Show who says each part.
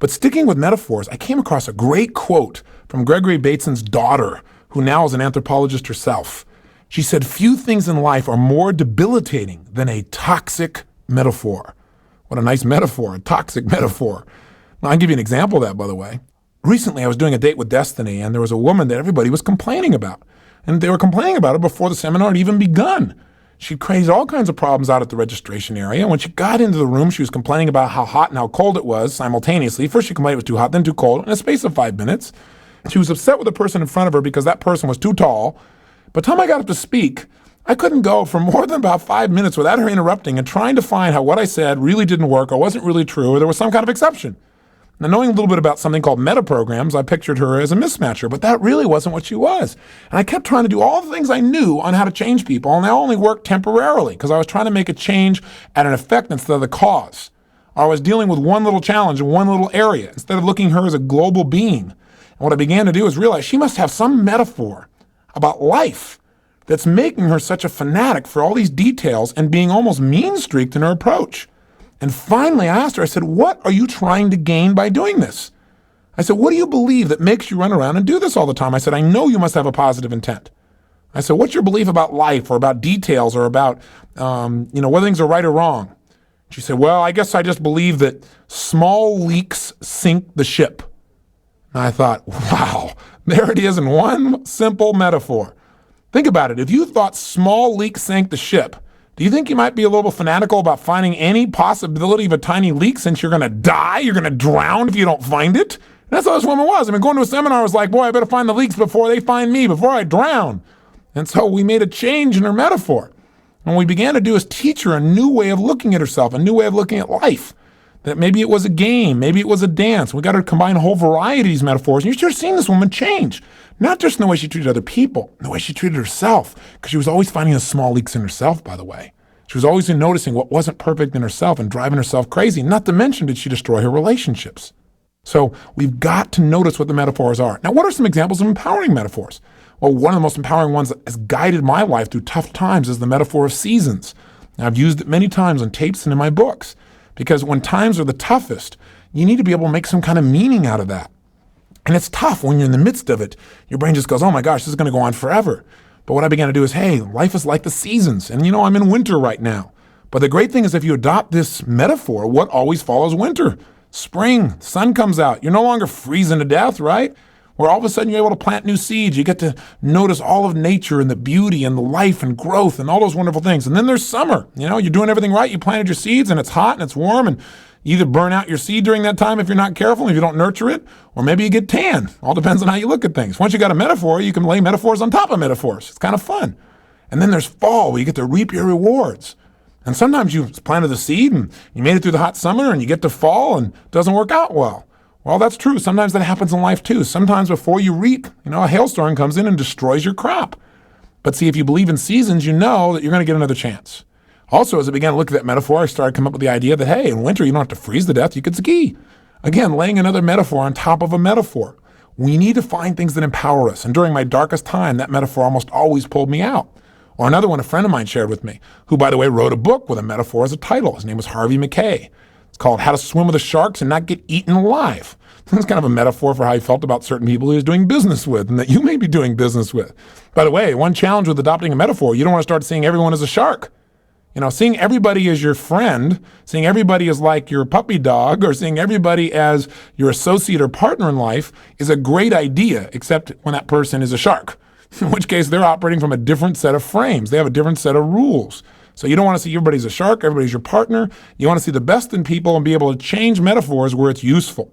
Speaker 1: But sticking with metaphors, I came across a great quote from Gregory Bateson's daughter, who now is an anthropologist herself. She said, "Few things in life are more debilitating than a toxic metaphor." What a nice metaphor, a toxic metaphor. Now, I'll give you an example of that, by the way. Recently, I was doing a date with Destiny, and there was a woman that everybody was complaining about. And they were complaining about her before the seminar had even begun. She created all kinds of problems out at the registration area. When she got into the room, she was complaining about how hot and how cold it was simultaneously. First, she complained it was too hot, then too cold, in a space of 5 minutes. She was upset with the person in front of her because that person was too tall. By the time I got up to speak, I couldn't go for more than about 5 minutes without her interrupting and trying to find how what I said really didn't work or wasn't really true or there was some kind of exception. Now, knowing a little bit about something called meta-programs, I pictured her as a mismatcher, but that really wasn't what she was. And I kept trying to do all the things I knew on how to change people, and they only worked temporarily because I was trying to make a change at an effect instead of the cause. Or I was dealing with one little challenge in one little area instead of looking at her as a global being. And what I began to do is realize she must have some metaphor about life that's making her such a fanatic for all these details and being almost mean-streaked in her approach. And finally, I asked her, I said, "What are you trying to gain by doing this?" I said, "What do you believe that makes you run around and do this all the time?" I said, "I know you must have a positive intent." I said, "What's your belief about life or about details or about, whether things are right or wrong?" She said, "Well, I guess I just believe that small leaks sink the ship." And I thought, wow, there it is in one simple metaphor. Think about it. If you thought small leaks sank the ship, do you think you might be a little fanatical about finding any possibility of a tiny leak since you're going to die? You're going to drown if you don't find it? That's how this woman was. I mean, going to a seminar, I was like, boy, I better find the leaks before they find me, before I drown. And so we made a change in her metaphor. And what we began to do is teach her a new way of looking at herself, a new way of looking at life. That maybe it was a game, maybe it was a dance. We got her to combine a whole variety of these metaphors. And you should have seen this woman change. Not just in the way she treated other people, in the way she treated herself. Because she was always finding the small leaks in herself, by the way. She was always noticing what wasn't perfect in herself and driving herself crazy. Not to mention, did she destroy her relationships? So we've got to notice what the metaphors are. Now, what are some examples of empowering metaphors? Well, one of the most empowering ones that has guided my life through tough times is the metaphor of seasons. Now, I've used it many times on tapes and in my books. Because when times are the toughest, you need to be able to make some kind of meaning out of that. And it's tough when you're in the midst of it. Your brain just goes, oh my gosh, this is going to go on forever. But what I began to do is, hey, life is like the seasons. And I'm in winter right now. But the great thing is if you adopt this metaphor, what always follows winter? Spring, sun comes out. You're no longer freezing to death, right? Where all of a sudden you're able to plant new seeds. You get to notice all of nature and the beauty and the life and growth and all those wonderful things. And then there's summer. You're doing everything right. You planted your seeds and it's hot and it's warm and you either burn out your seed during that time if you're not careful, if you don't nurture it, or maybe you get tan. All depends on how you look at things. Once you got a metaphor, you can lay metaphors on top of metaphors. It's kind of fun. And then there's fall where you get to reap your rewards. And sometimes you planted the seed and you made it through the hot summer and you get to fall and it doesn't work out well. Well, that's true. Sometimes that happens in life too. Sometimes before you reap, a hailstorm comes in and destroys your crop. But see, if you believe in seasons, you know that you're going to get another chance. Also, as I began to look at that metaphor, I started to come up with the idea that, hey, in winter, you don't have to freeze to death. You could ski. Again, laying another metaphor on top of a metaphor. We need to find things that empower us. And during my darkest time, that metaphor almost always pulled me out. Or another one a friend of mine shared with me, who, by the way, wrote a book with a metaphor as a title. His name was Harvey McKay. It's called How to Swim with the Sharks and Not Get Eaten Alive. It's kind of a metaphor for how he felt about certain people he was doing business with and that you may be doing business with. By the way, one challenge with adopting a metaphor, you don't want to start seeing everyone as a shark. Seeing everybody as your friend, seeing everybody as like your puppy dog, or seeing everybody as your associate or partner in life is a great idea, except when that person is a shark, in which case they're operating from a different set of frames. They have a different set of rules. So you don't want to see everybody as a shark, everybody's your partner. You want to see the best in people and be able to change metaphors where it's useful.